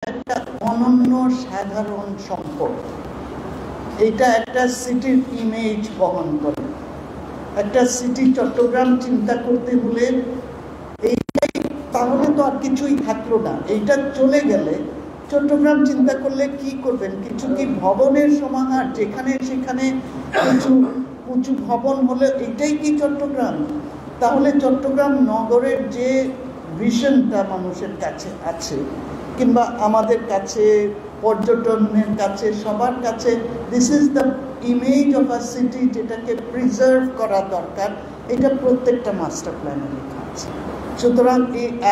একটা অনন্য সাধারণ সম্পদ। এটা একটা সিটির ইমেজ বহন করে। একটা সিটি চট্টগ্রাম চিন্তা করতে হলে এইটাই, তাহলে তো আর কিছুই থাকলো না। এইটা চলে গেলে চট্টগ্রাম চিন্তা করলে কি করবেন? কিছু কি ভবনের সমাহার, যেখানে সেখানে কিছু উঁচু ভবন হলে এটাই কি চট্টগ্রাম? তাহলে চট্টগ্রাম নগরের যে ভিশনটা মানুষের কাছে আছে, কিংবা আমাদের কাছে, পর্যটনের কাছে, সবার কাছে, this is the image of a city, যেটাকে প্রিজার্ভ করা দরকার। এটা প্রত্যেকটা মাস্টার প্ল্যানে লেখা আছে। সুতরাং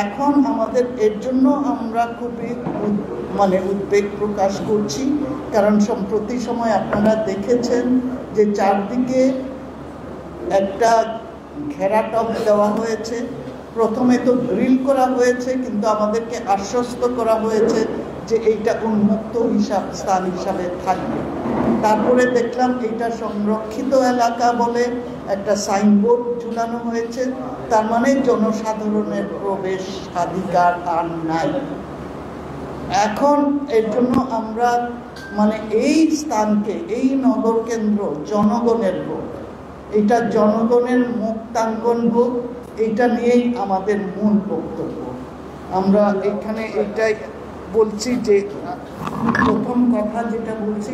এখন আমাদের এর জন্য আমরা খুবই উদ্বেগ প্রকাশ করছি, কারণ সম্প্রতি সময় আপনারা দেখেছেন যে চারদিকে একটা ঘেরাটপ দেওয়া হয়েছে। প্রথমে তো গ্রিল করা হয়েছে, কিন্তু আমাদেরকে আশ্বস্ত করা হয়েছে যে এইটা উন্মুক্ত স্থান হিসাবে থাকবে। তারপরে দেখলাম এইটা সংরক্ষিত এলাকা বলে একটা সাইনবোর্ড ঝুলানো হয়েছে। তার মানে জনসাধারণের প্রবেশাধিকার আর নাই। এখন এর জন্য আমরা এই স্থানকে, এই নগর কেন্দ্র জনগণের হোক, এটা জনগণের মুক্তাঙ্গন হোক, এটা নিয়েই আমাদের মূল বক্তব্য। আমরা এখানে এটাই বলছি যে প্রথম কথা যেটা বলছি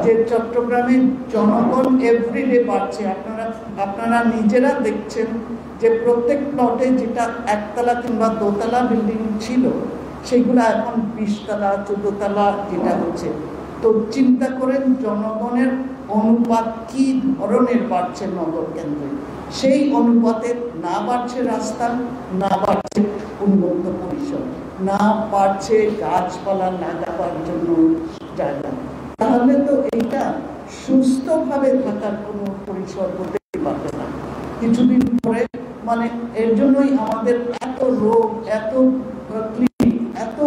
যে চট্টগ্রামের জনগণ এভরিডে বাড়ছে। আপনারা নিজেরা দেখছেন যে প্রত্যেক প্লটে যেটা একতলা কিংবা দোতলা বিল্ডিং ছিল, সেগুলো এখন 20 তলা 14 তলা যেটা হচ্ছে। তো চিন্তা করেন জনগণের অনুপাত কি ধরনের বাড়ছে নগর কেন্দ্রে। সেই অনুপাতে না বাড়ছে রাস্তা, না বাড়ছে উন্নত পরিসর, না বাড়ছে গাছপালা লাগাবার জন্য জায়গা। তাহলে তো এইটা সুস্থভাবে থাকার কোনো পরিসর হতে পারবে না। কিছুদিন পরে এর জন্যই আমাদের এত রোগ, এত ক্লিনিক, এত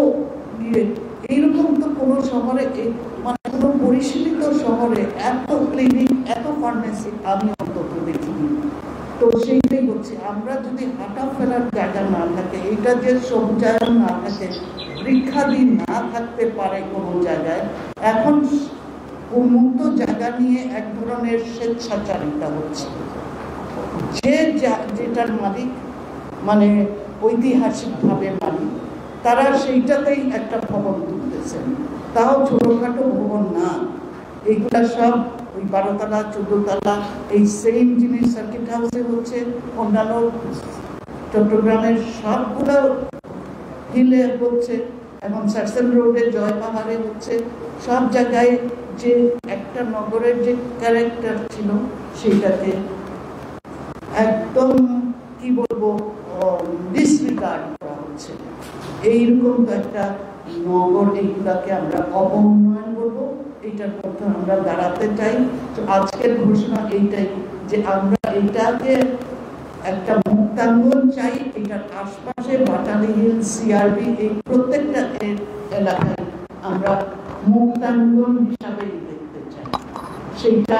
এইরকম তো কোনো শহরে, কোনো পরিশীলিত শহরে এত ক্লিনিক, এত ফার্মেসি আমি অন্তত দেখিনি। তো সেইটাই হচ্ছে, আমরা যদি হাঁটা ফেরার জায়গা না থাকে, এটা যে সবজায়ন না থাকে, বৃক্ষাদি না থাকতে পারে কোনো জায়গায়, এখন উন্মুক্ত জায়গা নিয়ে এক ধরনের স্বেচ্ছাচারিতা হচ্ছে। যেটার মালিক ঐতিহাসিকভাবে মালিক, তারা সেইটাতেই একটা ভবন তুলতেছেন, তাও ছোটখাটো ভবন না। এইগুলা সব ওই 12 তলা 14 তলা, এই সেম জিনিস সার্কিট হাউসে হচ্ছে, অন্যান্য চট্টগ্রামের সবগুলো হিলে হচ্ছে, এবং সার্সেল রোডে, জয় পাহাড়ে হচ্ছে। সব জায়গায় যে একটা নগরের যে ক্যারেক্টার ছিল সেইটাকে একদম কি বলবো ডিসরিগার্ড করা হচ্ছে। এইরকম তো একটা নগর, এইগুলাকে আমরা অবনয়ন করবো, এইটার মধ্যে আমরা দাঁড়াতে চাই। তো আজকের ঘোষণা এইটাই যে আমরা এইটাকে একটা মুক্তাঙ্গন চাই। এটার আশপাশে বাটালি হিল, সিআরবি, এই প্রত্যেকটা এলাকায় আমরা মুক্তাঙ্গন হিসাবেই দেখতে চাই। সেইটা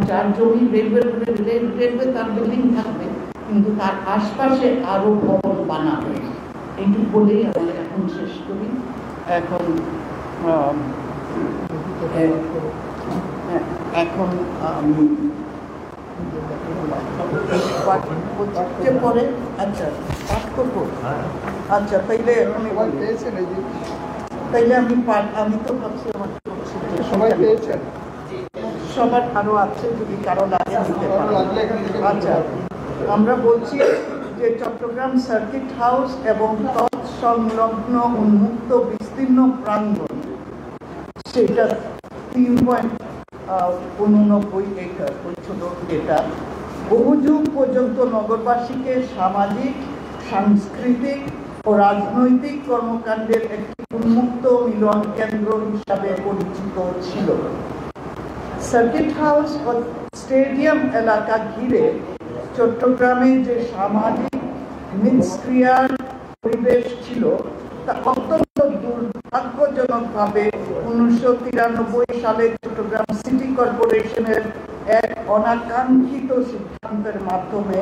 যার জমি রেলওয়ে তার বিল্ডিং থাকবে, কিন্তু তার আশপাশে আরো ভবন বানাবে। এইটুকু বলেই আমরা এখন শেষ করি। এখন আমি পরে আচ্ছা পাঠ করবো। আচ্ছা তাইলে আমি তো ভাবছি সবাই পেয়েছেন, সবার আরো আছে, যদি কারো লাগে দিতে পারে। আচ্ছা, আমরা বলছি যে চট্টগ্রাম সার্কিট হাউস এবং সংলগ্ন উন্মুক্ত বিস্তীর্ণ প্রাঙ্গণ, সেটা 3.89 একর ছোট, এটা বহুযুগ পর্যন্ত নগরবাসীকে সামাজিক, সাংস্কৃতিক ও রাজনৈতিক কর্মকাণ্ডের একটি উন্মুক্ত মিলন কেন্দ্র হিসাবে পরিচিত ছিল। সার্কিট হাউস ও স্টেডিয়াম এলাকা ঘিরে চট্টগ্রামে যে সামাজিক মিথস্ক্রিয়ার পরিবেশ ছিল, তা অত্যন্ত দুর্ভাগ্যজনকভাবে 1993 সালে চট্টগ্রাম সিটি কর্পোরেশনের এক অনাকাঙ্ক্ষিত সিদ্ধান্তের মাধ্যমে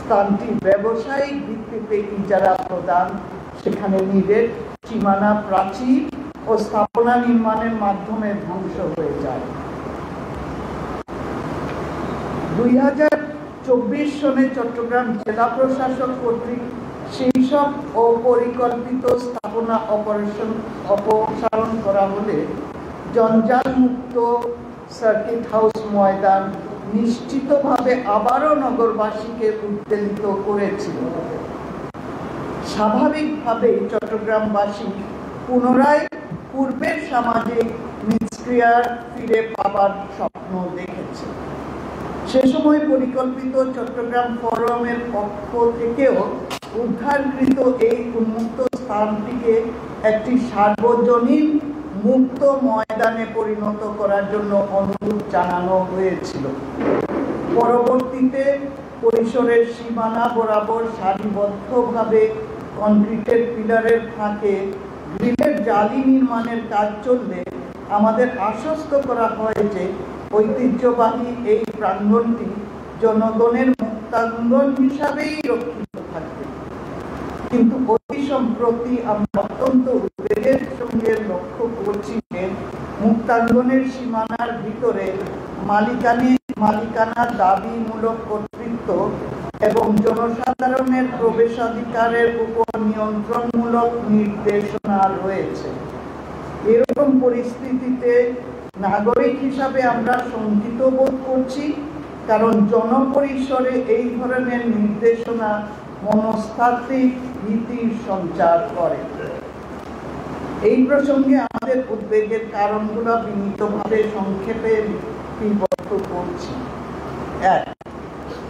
স্থানটি ব্যবসায়িক ভিত্তিতে ইজারা প্রদান, সেখানে নিরেট সীমানা প্রাচীর ও স্থাপনা নির্মাণের মাধ্যমে ধ্বংস হয়ে যায়। 2024 সনে চট্টগ্রাম জেলা প্রশাসক কর্তৃক সেই সব অপরিকল্পিত স্থাপনা অপসারণ করা হলে জঞ্জাল মুক্ত সার্কিট হাউস ময়দান নিশ্চিতভাবে আবারও নগরবাসীকে উত্তেজিত করেছিল। স্বাভাবিকভাবেই চট্টগ্রামবাসী পুনরায় পূর্বের সামাজিক মিথস্ক্রিয়ার ফিরে পাবার স্বপ্ন দেখেছে। সে সময় পরিকল্পিত চট্টগ্রাম ফোরামের পক্ষ থেকেও উদ্ধারকৃত এই উন্মুক্ত স্থানটিকে একটি সার্বজনীন মুক্ত ময়দানে পরিণত করার জন্য অনুরোধ জানানো হয়েছিল। পরবর্তীতে পরিসরের সীমানা বরাবর সারিবদ্ধভাবে কংক্রিটের পিলারের ফাঁকে গ্রিলের জালি নির্মাণের কাজ চললে আমাদের আশ্বস্ত করা হয় যে ঐতিহ্যবাহী এই প্রাঙ্গণটি জনগণের মুক্তাঙ্গন হিসাবেই রক্ষিত থাকবে। কিন্তু অতি সম্প্রতি আমরা অত্যন্ত উদ্বেগের সঙ্গে লক্ষ্য করছি যে মুক্তাঙ্গনের সীমানার ভিতরে মালিকানা দাবিমূলক কর্তৃত্ব এবং জনসাধারণের প্রবেশাধিকারের উপর নিয়ন্ত্রণমূলক নির্দেশনা রয়েছে। এরকম পরিস্থিতিতে নাগরিক হিসাবে আমরা শঙ্কিত বোধ করছি, কারণ জনপরিসরে এই ধরনের নির্দেশনা মনস্তাত্ত্বিক ভীতির সঞ্চার করে। এই প্রসঙ্গে আমাদের উদ্বেগের কারণগুলো বিনীতভাবে সংক্ষেপে লিপিবদ্ধ করছি। 1.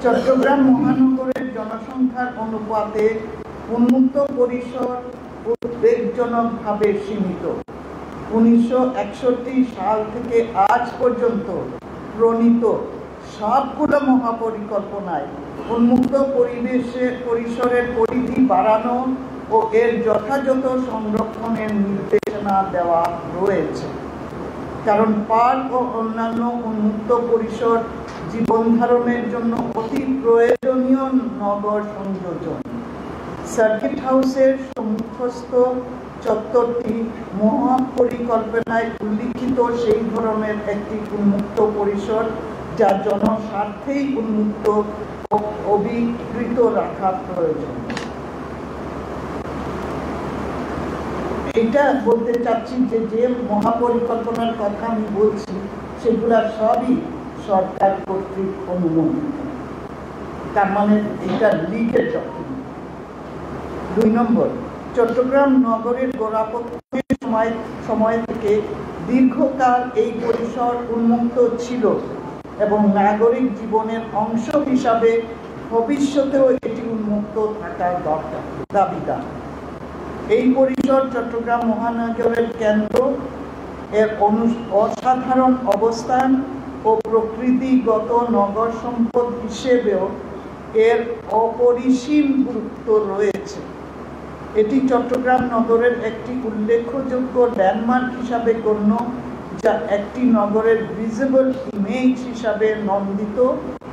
চট্টগ্রাম মহানগরের জনসংখ্যার অনুপাতে উন্মুক্ত পরিসর উদ্বেগজনকভাবে সীমিত। 1961 সাল থেকে আজ পর্যন্ত প্রণীত সবগুলো মহাপরিকল্পনায় উন্মুক্ত পরিসরের পরিধি বাড়ানো ও এর যথাযথ সংরক্ষণের নির্দেশনা দেওয়া রয়েছে। কারণ পার্ক ও অন্যান্য উন্মুক্ত পরিসর জীবন ধারণের জন্য অতি প্রয়োজনীয় নগর সংযোজন। সার্কিট হাউসের সম্মুখস্থ চত্বরটি মহাপরিকল্পনায় উল্লিখিত সেই ধরনের একটি উন্মুক্ত পরিসর যা জনস্বার্থেই উন্মুক্ত ও অবিকৃত রাখা প্রয়োজন। এটা বলতে চাচ্ছি যে মহাপরিকল্পনার কথা আমি বলছি সেগুলা সবই সরকার কর্তৃক অনুমোদিত, তার মানে এটা লিগেল ডকুমেন্ট। 2 নম্বর, চট্টগ্রাম নগরের গোড়াপত্তনের সময় থেকে দীর্ঘকাল এই পরিসর উন্মুক্ত ছিল এবং নাগরিক জীবনের অংশ হিসাবে ভবিষ্যতেও এটি উন্মুক্ত থাকার দাবিদার। এই পরিসর চট্টগ্রাম মহানগরের কেন্দ্র, এর অসাধারণ অবস্থান ও প্রকৃতিগত নগর সম্পদ হিসেবেও এর অপরিসীম গুরুত্ব রয়েছে। এটি চট্টগ্রাম নগরের একটি উল্লেখযোগ্য ল্যান্ডমার্ক হিসাবে গণ্য, যা একটি নগরের ভিজিবল ইমেজ হিসাবে নন্দিত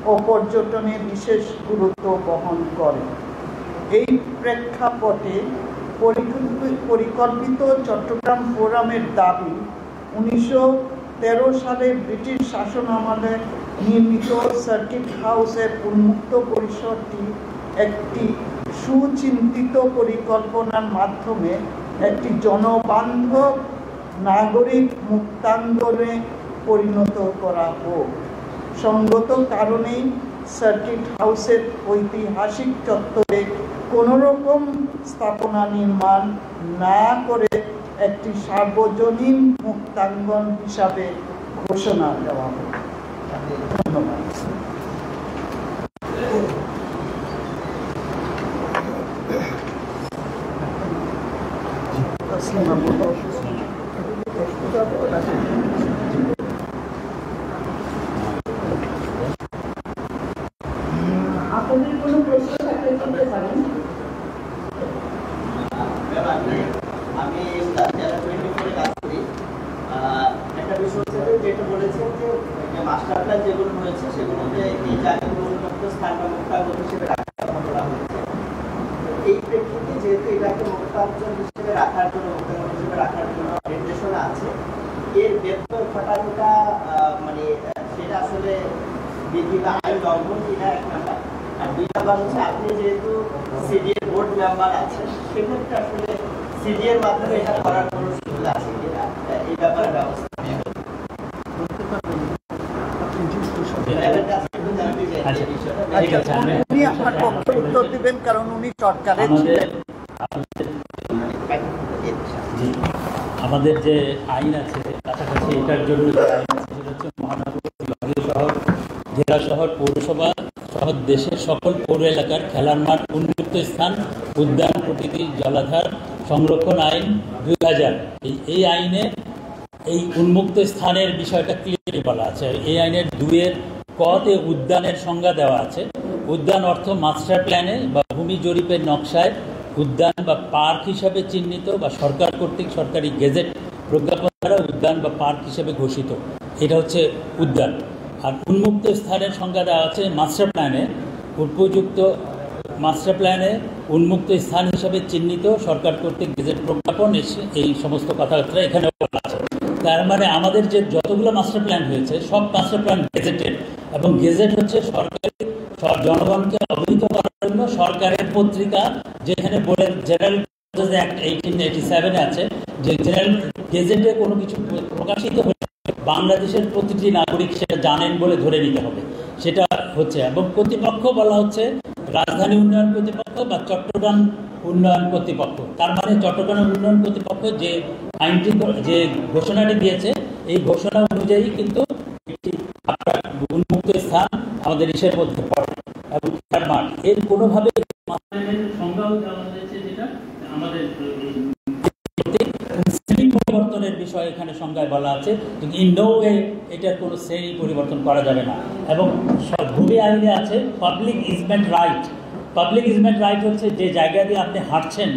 ও পর্যটনে বিশেষ গুরুত্ব বহন করে। এই প্রেক্ষাপটে পরিকল্পিত চট্টগ্রাম ফোরামের দাবি 1913 সালে ব্রিটিশ শাসনামলে নির্মিত সার্কিট হাউসের উন্মুক্ত পরিসরটি একটি সুচিন্তিত পরিকল্পনার মাধ্যমে একটি জনবান্ধব নাগরিক মুক্তাঙ্গনে পরিণত করা হোক। সঙ্গত কারণেই সার্কিট হাউসের ঐতিহাসিক চত্বরে কোনো রকম স্থাপনা নির্মাণ না করে একটি সার্বজনীন মুক্তাঙ্গন হিসাবে ঘোষণা দেওয়া হোক। ধন্যবাদ। আপনাদের কোনো প্রশ্ন থাকলে করতে পারেন। আমি কাজ করি। একটা বিষয় হচ্ছে যেটা বলেছেন যে মাস্টার প্ল্যান যেগুলো রয়েছে সেগুলোতে এই জায়গাগুলো উন্মুক্ত স্থান বা মুক্তাঙ্গন হিসেবে রাখার কথা বলা হয়েছে। এই প্রেক্ষিতে যেহেতু এটাকে মুক্তাঞ্চল হিসেবে রাখার জন্য নির্দেশ খাটানোটা মানে সেটা আসলে বিধি বা আইন লঙ্ঘন কিনা এক নাম্বার, আর দুই নাম্বার হচ্ছে আপনি যেহেতু সিডিএর বোর্ড মেম্বার আছেন সেক্ষেত্রে আসলে সিডিএর মাধ্যমে এটা করার কোনো সুবিধা আছে কিনা এই ব্যাপারে ব্যবস্থা উনি আপনার পক্ষে উত্তর দিবেন, কারণ উনি সরকারের ছিলেন। আমাদের যে আইন আছে কাছাকাছি এটার জন্য যে আইন আছে সেটা হচ্ছে মহানগর, বিভাগীয় শহর, জেলা শহর, পৌরসভা সহ দেশের সকল পৌর এলাকার খেলার মাঠ, উন্মুক্ত স্থান, উদ্যান, প্রকৃতি, জলাধার সংরক্ষণ আইন 2000। এই আইনে এই উন্মুক্ত স্থানের বিষয়টা ক্লিয়ারলি বলা আছে। এই আইনের 2-এর ক-তে উদ্যানের সংজ্ঞা দেওয়া আছে। উদ্যান অর্থ মাস্টার প্ল্যানে বা ভূমি জরিপের নকশায় উদ্যান বা পার্ক হিসাবে চিহ্নিত বা সরকার কর্তৃক সরকারি গেজেট প্রজ্ঞাপন দ্বারা উদ্যান বা পার্ক হিসেবে ঘোষিত, এটা হচ্ছে উদ্যান। আর উন্মুক্ত স্থানের সংজ্ঞা দেওয়া আছে মাস্টার প্ল্যানে, উপযুক্ত মাস্টার প্ল্যানে উন্মুক্ত স্থান হিসাবে চিহ্নিত সরকার কর্তৃক গেজেট প্রজ্ঞাপন, এই সমস্ত কথাবার্তা এখানে বলা আছে। তার মানে আমাদের যে যতগুলো মাস্টার প্ল্যান হয়েছে সব মাস্টার প্ল্যান গেজেটেড, এবং গেজেট হচ্ছে সরকারি জনগণকে অবহিত করার জন্য সরকারের পত্রিকা, যেখানে বলে জেনারেল অ্যাক্ট 1887 আছে যে জেনারেল গেজেটে কোনো কিছু প্রকাশিত হলে বাংলাদেশের প্রতিটি নাগরিক সেটা জানেন বলে ধরে নিতে হবে, সেটা হচ্ছে। এবং কর্তৃপক্ষ বলা হচ্ছে রাজধানী উন্নয়ন কর্তৃপক্ষ বা চট্টগ্রাম উন্নয়ন কর্তৃপক্ষ। তার মানে চট্টগ্রাম উন্নয়ন কর্তৃপক্ষ যে আইনটি, যে ঘোষণাটি দিয়েছে, এই ঘোষণা অনুযায়ী কিন্তু উন্মুক্ত স্থান আমাদের ইসের মধ্যে পড়ে এবং খেলার মাঠ এর কোনোভাবে সংজ্ঞাও দেওয়া হয়েছে, যেটা আমাদের শ্রেণী পরিবর্তনের বিষয়ে এখানে সংজ্ঞায় বলা আছে। ইন নো ওয়ে এটার কোনো শ্রেণী পরিবর্তন করা যাবে না। এবং ভূমি আইনে আছে public easement right. Public easement right হচ্ছে যে জায়গা দিয়ে আপনি হাঁটছেন,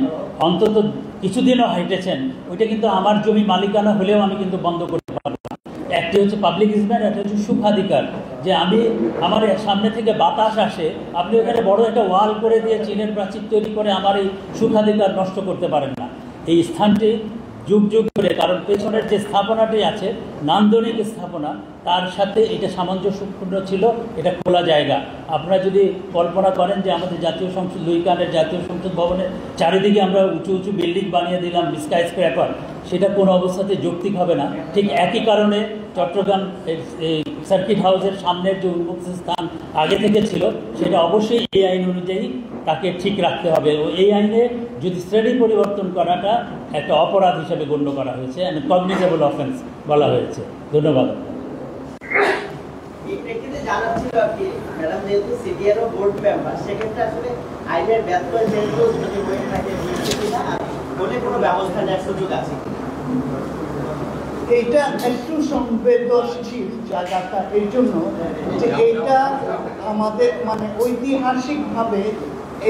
অন্তত কিছুদিনও হেঁটেছেন, ওইটা কিন্তু আমার জমি মালিকানা হলেও আমি কিন্তু বন্ধ করতে পারবো না। একটি হচ্ছে পাবলিক ইজমেন্ট, একটা হচ্ছে সুখাধিকার, যে আমি আমার সামনে থেকে বাতাস আসে, আপনি ওখানে বড় একটা ওয়াল করে দিয়ে চীনের প্রাচীর তৈরি করে আমার এই সুখাধিকার নষ্ট করতে পারেন না। এই স্থানটি যুগ যুগ ধরে, কারণ পেছনের যে স্থাপনাটি আছে নান্দনিক স্থাপনা, তার সাথে এটা সামঞ্জস্যপূর্ণ ছিল, এটা খোলা জায়গা। আপনারা যদি কল্পনা করেন যে আমাদের জাতীয় সংসদ, লুইকানের জাতীয় সংসদ ভবনের চারিদিকে আমরা উঁচু উঁচু বিল্ডিং বানিয়ে দিলাম, স্কাই স্ক্র্যাপার, সেটা কোনো অবস্থাতে যৌক্তিক হবে না। ঠিক একই কারণে চট্টগ্রাম এই সার্কিট হাউসের সামনের যে উন্মুক্ত স্থান আগে থেকে ছিল, সেটা অবশ্যই এই আইন অনুযায়ী তাকে ঠিক রাখতে হবে। ও এই আইনে যদি শ্রেণী পরিবর্তন করাটা একটা অপরাধ হিসেবে গণ্য করা হয়েছে, কগনিজেবল অফেন্স বলা হয়েছে। ধন্যবাদ। এই প্রেক্ষিতে জানার ছিল আর কি, ম্যাডাম যেহেতু সিডিএরও বোর্ড মেম্বার, সেক্ষেত্রে আসলে আইনের ব্যত্যয় যেহেতু যদি হয়ে থাকে বলে কোনো ব্যবস্থা নেওয়ার সুযোগ আছে। এইটা একটু সংবেদনশীল জায়গাটা এই জন্য যে এইটা আমাদের মানে ঐতিহাসিকভাবে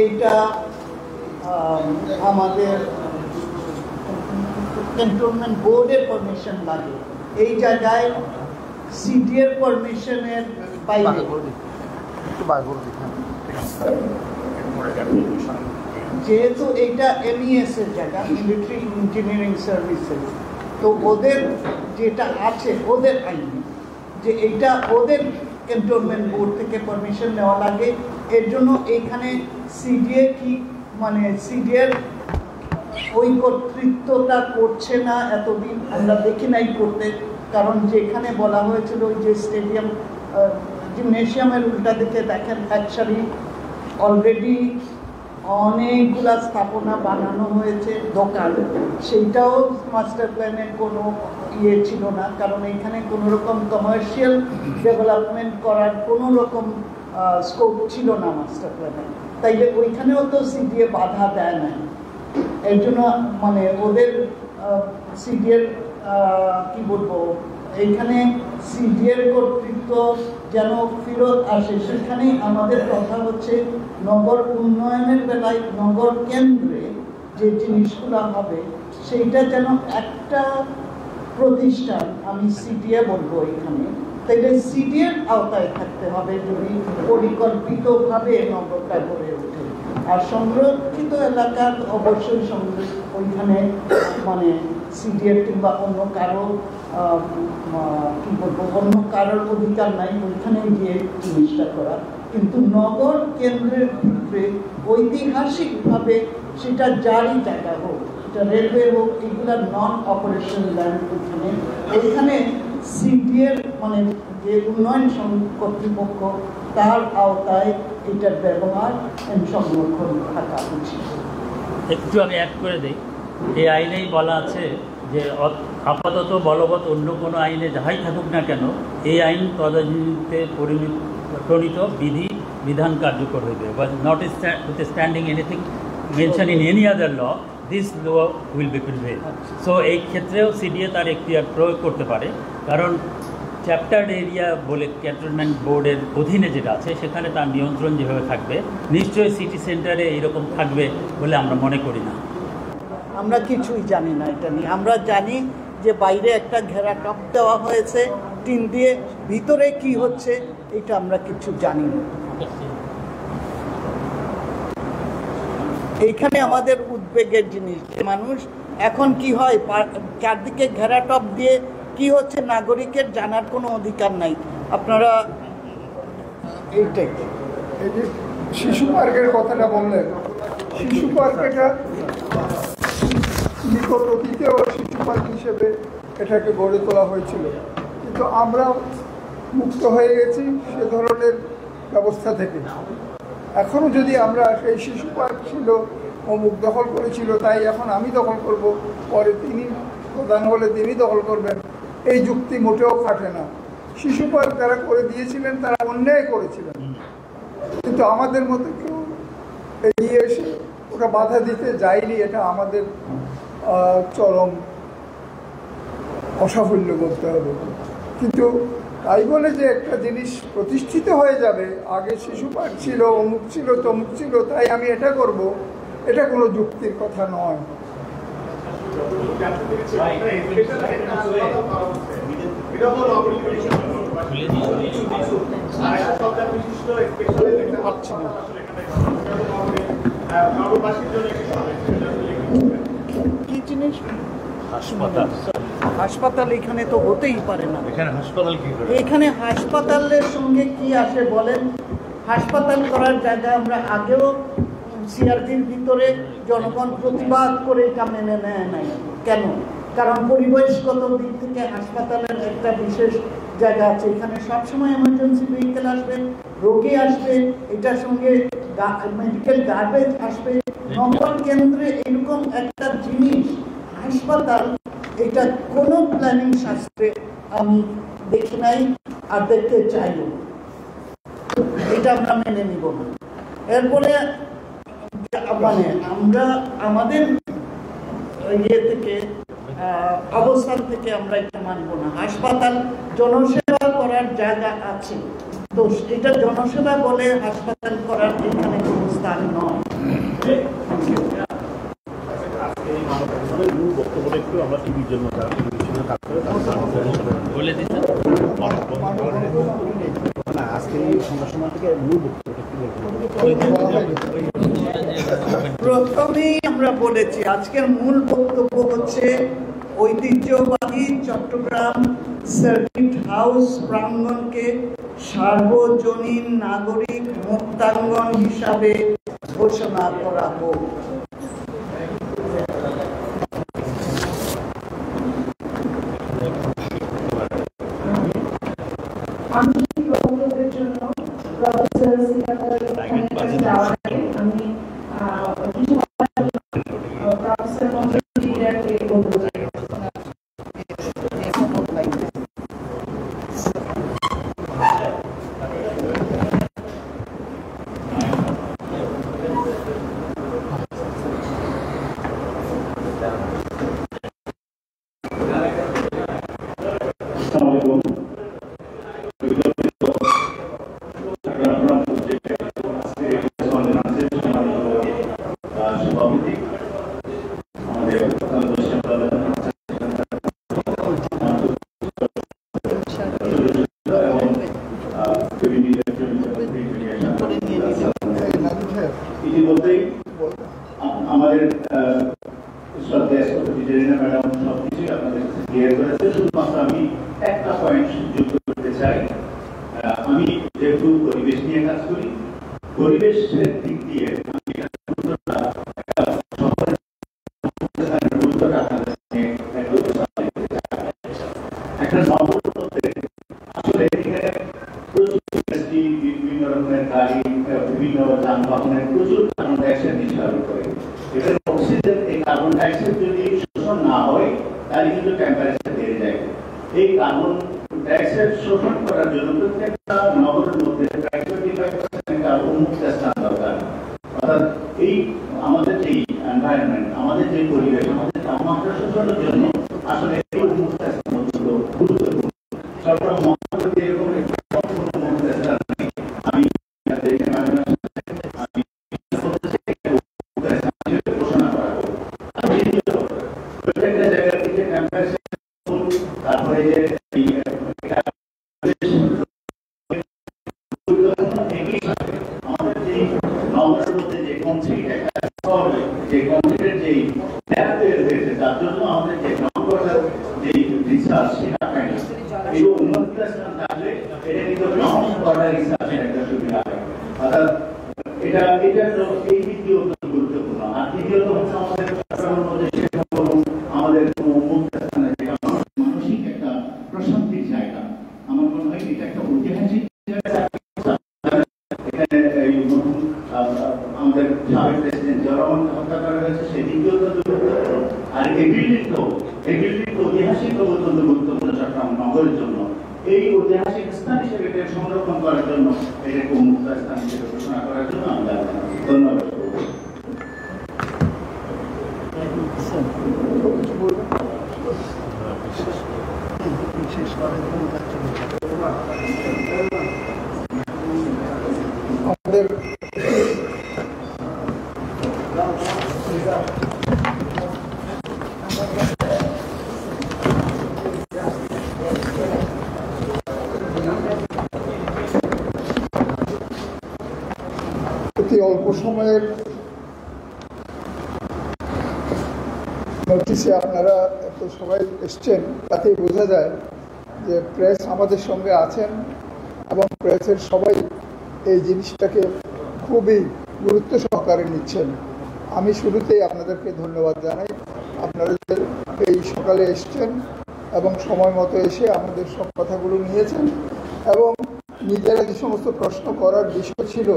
এইটা আমাদের ক্যান্টনমেন্ট বোর্ডের পারমিশন লাগে। এই জায়গায় সিডিএর পারমিশনের বাইরে, যেহেতু এইটা MES এর জায়গা, মিলিটারি ইঞ্জিনিয়ারিং সার্ভিসেস, তো ওদের যেটা আছে ওদের আইনে যে এইটা ওদের ক্যান্টনমেন্ট বোর্ড থেকে পারমিশন নেওয়া লাগে। এর জন্য এইখানে সিডিএ কি মানে সিডিএর ওই কর্তৃত্বটা করছে না, এতদিন আমরা দেখি নাই করতে। কারণ যেখানে বলা হয়েছিল ওই যে স্টেডিয়াম জিমনেশিয়ামের উল্টা দিকে দেখেন অ্যাকচুয়ালি অলরেডি অনেকগুলা স্থাপনা বানানো হয়েছে, দোকান, সেইটাও মাস্টার প্ল্যানের কোনো ইয়ে ছিল না, কারণ এখানে কোনো রকম কমার্শিয়াল ডেভেলপমেন্ট করার কোনো রকম স্কোপ ছিল না মাস্টার প্ল্যানে। তাইলে ওইখানেও তো সিডিএ বাধা দেয় না। এর জন্য মানে ওদের সিডিএর কি বলবো, এইখানে সিডিএর কর্তৃত্ব যেন ফেরত আসে, সেখানেই আমাদের কথা হচ্ছে নগর উন্নয়নের বেলায় নগর কেন্দ্রে যে জিনিসগুলো হবে সেইটা যেন একটা প্রতিষ্ঠান, আমি সিডিএ বলবো এখানে, তাইলে সিডিএর আওতায় থাকতে হবে যদি পরিকল্পিতভাবে নগরটা গড়ে ওঠে। আর সংরক্ষিত এলাকার অবশ্যই ওইখানে মানে সিডিএর কিংবা অন্য কারো কি বলবো অন্য কারোর অধিকার নাই ওইখানে গিয়ে জিনিসটা করা, কিন্তু নগর কেন্দ্রের ভিতরে ঐতিহাসিকভাবে সেটা যারই জায়গা হোক, এটা রেলওয়ে হোক, এগুলা নন অপারেশন ল্যান্ড, ওইখানে সিডিএর মানে যে উন্নয়ন কর্তৃপক্ষ তার আওতায় এটার ব্যবহার সংরক্ষণ থাকা উচিত। একটু আমি অ্যাড করে দিই, এই আইনেই বলা আছে যে আপাতত বলবৎ অন্য কোনো আইনে যাহাই থাকুক না কেন এই আইন তদানীতে প্রণীত বিধান কার্যকর হইবে, but not standing anything mention in any other law, this law will prevail প্রিভেল। সো এই ক্ষেত্রেও সিডিএ তার এখতিয়ার প্রয়োগ করতে পারে, কারণ চ্যাপ্টার্ড এরিয়া বলে ক্যান্টনমেন্ট বোর্ডের অধীনে যেটা আছে সেখানে তার নিয়ন্ত্রণ যেভাবে থাকবে নিশ্চয়ই সিটি সেন্টারে এইরকম থাকবে বলে আমরা মনে করি না। আমরা কিছুই জানি না এটা নিয়ে। আমরা জানি যে বাইরে একটা ঘেরা টপ দেওয়া হয়েছে টিন দিয়ে, ভিতরে কি হচ্ছে এটা আমরা কিছু জানি না। এইখানে আমাদের উদ্বেগের জিনিস যে মানুষ এখন কি হয়, চারদিকে ঘেরা টপ দিয়ে কি হচ্ছে নাগরিকের জানার কোনো অধিকার নাই। আপনারা এইটাই এই যে শিশু পার্কের কথাটা বললেন, শিশু পার্ক এটা নিকট অতীতেও শিশু পার্ক হিসেবে এটাকে গড়ে তোলা হয়েছিল, কিন্তু আমরা মুক্ত হয়ে গেছি সে ধরনের ব্যবস্থা থেকে। এখনও যদি আমরা সেই শিশু পার্ক ছিল অমুক দখল করেছিল তাই এখন আমি দখল করব, পরে তিনি প্রধান হলে তিনি দখল করবেন, এই যুক্তি মোটেও খাটে না। শিশু পার্ক যারা করে দিয়েছিলেন তারা অন্যায় করেছিলেন, কিন্তু আমাদের মতো কেউ এগিয়ে এসে ওটা বাধা দিতে যায়নি, এটা আমাদের চরম অসাফল্য বলতে হবে। কিন্তু তাই বলে যে একটা জিনিস প্রতিষ্ঠিত হয়ে যাবে, আগে শিশু পার্ক ছিল অমুক ছিল তমুক ছিল তাই আমি এটা করব, এটা কোনো যুক্তির কথা নয়। কি জিনিস? হাসপাতাল এখানে তো হতেই পারে না। এখানে হাসপাতালের সঙ্গে কি আসে বলেন? হাসপাতাল করার জায়গা আমরা আগেও সিআরপির ভিতরে জনগণ প্রতিবাদ করে এটা মেনে নেয় নাই। কেন? কারণ পরিবেশগত দিক থেকে হাসপাতালের একটা বিশেষ জায়গা আছে, এখানে সবসময় এমার্জেন্সি ভেহিকেল আসবে, রোগী আসবে, এটার সঙ্গে মেডিকেল গার্বেজ আসবে। নগর কেন্দ্রে এরকম একটা জিনিস হাসপাতাল, এটা কোনো প্ল্যানিং শাস্ত্রে আমি দেখি নাই আর দেখতে চাইব, এটা আমরা মেনে নিব না। এরপরে মানে আমরা আমাদের ইয়ে থেকে অবস্থান থেকে আমরা এটা মানব না। হাসপাতাল জনসেবা করার জায়গা আছে, তো এটা জনসেবা বলে হাসপাতাল করার এখানে কোনো স্থান নয়। বলে দিচ্ছেন প্রথমেই আমরা বলেছি আজকের মূল বক্তব্য হচ্ছে ঐতিহ্যবাহী চট্টগ্রাম সার্কিট হাউস প্রাঙ্গণকে সার্বজনীন নাগরিক মুক্তাঙ্গন হিসাবে ঘোষণা করা হোক। আমি বক্তব্যের জন্য প্রফেসর সিকান্দার যাওয়ার আগে আমি প্রফেসর মন্ত্রীকে বলতে চাই। ইতিমধ্যেই আমাদের শ্রদ্ধেয় ম্যাডাম আছে, শুধুমাত্র আমি একটা পয়েন্ট যুক্ত করতে চাই। আমি যেহেতু পরিবেশ নিয়ে কাজ করি, পরিবেশের দিক দিয়ে আমি একটা নগরপথে আসলে বিভিন্ন রকমের গাড়ি, বিভিন্ন যানবাহনের প্রচুর কার্বন ডাইঅক্সাইড নিঃসরণ করে। এটার অক্সিজেন, এই কার্বন ডাইঅক্সাইড যদি শোষণ না হয় তাহলে কিন্তু টেম্পারেচার বেড়ে যায়। এই কার্বন ডাইঅক্সাইড শোষণ করার জন্য প্রত্যেকটা নগরের মধ্যে প্রায় 25% উন্মুক্ত স্থান দরকার। অর্থাৎ এই আমাদের যে এনভায়রনমেন্ট, আমাদের যে পরিবেশ, আমাদের তাপমাত্রা শোষণের জন্য আসলে এই উন্মুক্ত স্থানগুলো গুরুত্বপূর্ণ। সরকার মহানগরীতে এরকম উন্মুক্ত স্থান নেই। আমি ঘোষণা করা হোক। প্রত্যেকটা জায়গা থেকে টেম্পারেচার, তারপরে যে আমাদের যে নগরের মধ্যে যে কংক্রিট একটা শহরে যে কংক্রিটের যে ল্যাব তৈরি হয়েছে, তার জন্য আমাদের যে নগরের যে রিসার্চ সেটা পাই না। এই উন্নত স্থান থাকলে এটা কিন্তু নন বর্ডার রিসার্চের একটা সুবিধা হয়। অর্থাৎ এটা তো এই দ্বিতীয় গুরুত্বপূর্ণ। আর দ্বিতীয়ত হচ্ছে আমাদের মধ্যে আমাদের মুক্ত স্থানে মানসিক একটা প্রশান্তির জায়গা। আমার মনে হয় এটা একটা ঐতিহাসিক জায়গা। আমাদের সাবেক প্রেসিডেন্ট জিয়া রহমানকে হত্যা করা হয়েছে, সেই দ্বিতীয়ত গুরুত্বপূর্ণ। আর এই বিল্ডিং তো ঐতিহাসিক অত্যন্ত গুরুত্বপূর্ণ চট্টগ্রাম নগরের জন্য। এই ঐতিহাসিক স্থান হিসেবে এটা সংরক্ষণ করার জন্য, এটাকে উন্মুক্ত স্থান হিসেবে ঘোষণা করার জন্য আমরা ধন্যবাদ। আমাদের অতি অল্প সময়ের নোটিশে আপনারা এত সবাই এসছেন, তাতেই বোঝা যায় যে প্রেস আমাদের সঙ্গে আছেন এবং প্রেসের সবাই এই জিনিসটাকে খুবই গুরুত্ব সহকারে নিচ্ছেন। আমি শুরুতেই আপনাদেরকে ধন্যবাদ জানাই। আপনারা এই সকালে এসছেন এবং সময় মতো এসে আমাদের সব কথাগুলো নিয়েছেন এবং নিজেরা যে সমস্ত প্রশ্ন করার বিষয় ছিল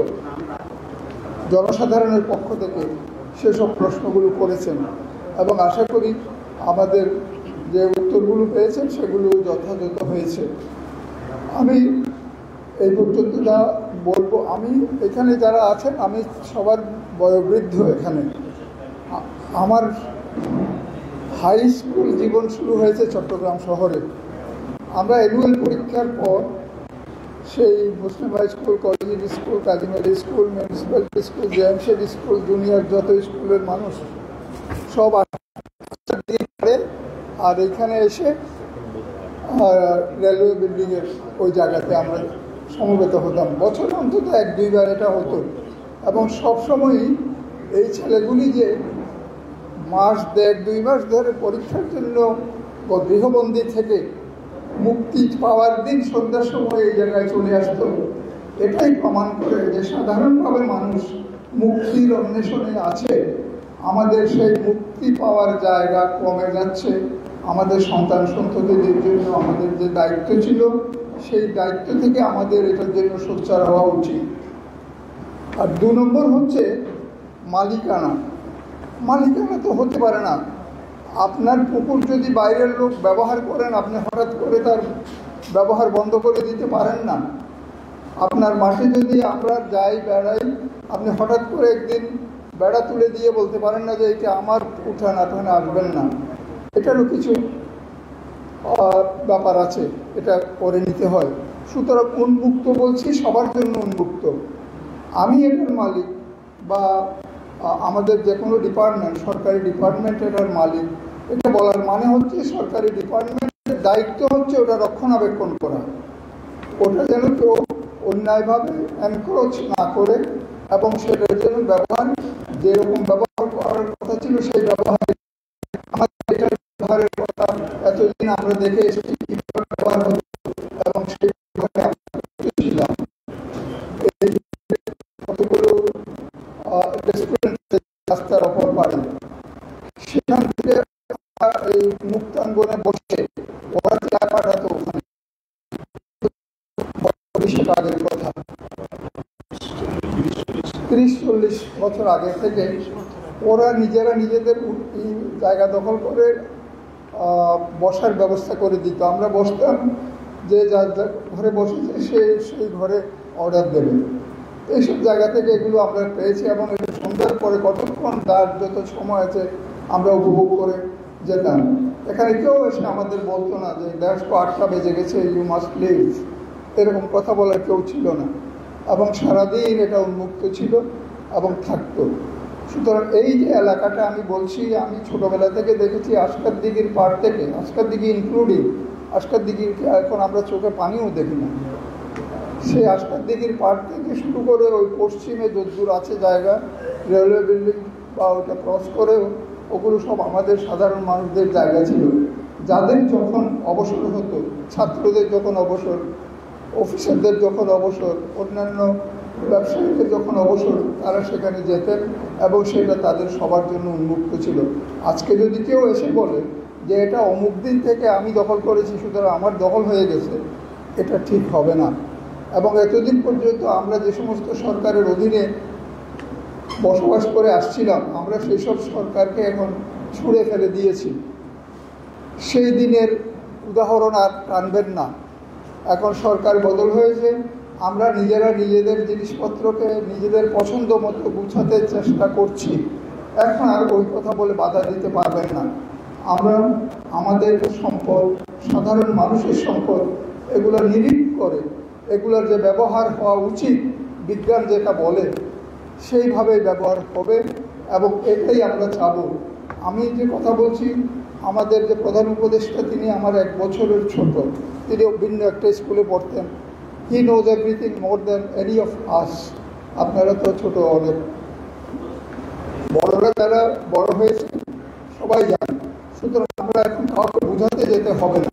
জনসাধারণের পক্ষ থেকে সেসব প্রশ্নগুলো করেছেন এবং আশা করি আমাদের যে উত্তরগুলো পেয়েছেন সেগুলো যথাযথ হয়েছে। আমি এই পর্যন্ত যা বলবো, আমি এখানে যারা আছেন আমি সবার বয়োবৃদ্ধ। এখানে আমার হাই স্কুল জীবন শুরু হয়েছে চট্টগ্রাম শহরে। আমরা অ্যানুয়াল পরীক্ষার পর সেই Muslim high school, college school, কাজিমেরি স্কুল, মিউনিসিপ্যালিটি স্কুল, জেএমসেড স্কুল, জুনিয়র যত স্কুলের মানুষ সব পড়ে আর এইখানে এসে রেলওয়ে বিল্ডিংয়ের ওই জায়গাতে আমরা সমবেত হতাম। বছর অন্তত 1-2 বার এটা হতো এবং সবসময়ই এই ছেলেগুলি যে মাস 1-2 মাস ধরে পরীক্ষার জন্য গৃহবন্দী থেকে মুক্তি পাওয়ার দিন সন্ধ্যার সময় এই জায়গায় চলে আসতো। এটাই প্রমাণ করে যে সাধারণভাবে মানুষ মুক্তির অন্বেষণে আছে। আমাদের সেই মুক্তি পাওয়ার জায়গা কমে যাচ্ছে। আমাদের সন্তান সন্ততিদের জন্য আমাদের যে দায়িত্ব ছিল সেই দায়িত্ব থেকে আমাদের এটার জন্য সোচ্চার হওয়া উচিত। আর 2 নম্বর হচ্ছে মালিকানা। মালিকানা তো হতে পারে না। আপনার পুকুর যদি বাইরের লোক ব্যবহার করেন, আপনি হঠাৎ করে তার ব্যবহার বন্ধ করে দিতে পারেন না। আপনার মাঠে যদি আমরা যাই বেড়াই, আপনি হঠাৎ করে একদিন বেড়া তুলে দিয়ে বলতে পারেন না যে এটা আমার উঠান, এখানে আসবেন না। এটারও কিছু ব্যাপার আছে, এটা করে নিতে হয়। সুতরাং উন্মুক্ত বলছি, সবার জন্য উন্মুক্ত। আমি এটার মালিক বা আমাদের যে কোনো ডিপার্টমেন্ট, সরকারি ডিপার্টমেন্ট এটার মালিক, এটা বলার মানে হচ্ছে সরকারি ডিপার্টমেন্টের দায়িত্ব হচ্ছে ওটা রক্ষণাবেক্ষণ করা। ওটা যেন কেউ অন্যায়ভাবে এনক্রোচ না করে এবং সেটার জন্য ব্যবহার যেরকম ব্যবহার করার কথা ছিল সেই ব্যবহার, আমাদের এটার ব্যবহারের কথা এতদিন আমরা দেখে এসেছি কিভাবে ব্যবহার হতো এবং সেই ছিলাম কতগুলো রাস্তার অপর পাড়ে, সেখান থেকে এই মুক্তাঙ্গনে বসে ওরা চা পাঠাতো ওখানে, আগের কথা 30-40 বছর আগে থেকে ওরা নিজেরা নিজেদের জায়গা দখল করে বসার ব্যবস্থা করে দিত। আমরা বসতাম, যে যার ঘরে বসেছে সেই ঘরে অর্ডার দেবে। এইসব জায়গা থেকে এগুলো আমরা পেয়েছি এবং এটা সন্ধ্যার পরে কতক্ষণ তার যত সময় আছে আমরা উপভোগ করে যেতাম। এখানে কেউ এসে আমাদের বলতো না যে 8টা বেজে গেছে, ইউ মাস্ট লিভ, এরকম কথা বলার কেউ ছিল না এবং সারাদিন এটা উন্মুক্ত ছিল এবং থাকতো। সুতরাং এই যে এলাকাটা আমি বলছি, আমি ছোটোবেলা থেকে দেখেছি আশকার দিঘির পাড় থেকে, আশকার দিঘি ইনক্লুডিং, আশকার দিঘির এখন আমরা চোখে পানিও দেখি না, সেই আশকার দিঘির পাড় থেকে শুরু করে ওই পশ্চিমে যদ্দূর আছে জায়গা, রেলওয়ে বিল্ডিং বা ওটা ক্রস করেও ওগুলো সব আমাদের সাধারণ মানুষদের জায়গা ছিল। যাদের যখন অবসর হতো, ছাত্রদের যখন অবসর, অফিসারদের যখন অবসর, অন্যান্য ব্যবসায়ীদের যখন অবসর, তারা সেখানে যেতেন এবং সেটা তাদের সবার জন্য উন্মুক্ত ছিল। আজকে যদি কেউ এসে বলে যে এটা অমুক দিন থেকে আমি দখল করেছি সুতরাং আমার দখল হয়ে গেছে, এটা ঠিক হবে না। এবং এতদিন পর্যন্ত আমরা যে সমস্ত সরকারের অধীনে বসবাস করে আসছিলাম, আমরা সেই সব সরকারকে এখন ছুঁড়ে ফেলে দিয়েছি। সেই দিনের উদাহরণ আর টানবেন না। এখন সরকার বদল হয়েছে, আমরা নিজেরা নিজেদের জিনিসপত্রকে নিজেদের পছন্দ মতো গুছাতে চেষ্টা করছি। এখন আর ওই কথা বলে বাধা দিতে পারবেন না। আমরা আমাদের সম্পদ, সাধারণ মানুষের সম্পদ, এগুলো নিরীহ করে এগুলোর যে ব্যবহার হওয়া উচিত, বিজ্ঞান যেটা বলে সেইভাবেই ব্যবহার হবে এবং এটাই আমরা চাব। আমি যে কথা বলছি, আমাদের যে প্রধান উপদেষ্টা তিনি আমার 1 বছরের ছোট, তিনি ভিন্ন একটা স্কুলে পড়তেন। He knows everything more than any of us. আপনারা তো ছোট, অনেক বড়রা যারা বড় হয়েছে সবাই জানেন। সুতরাং আমরা এখন কাউকে বোঝাতে যেতে হবে না।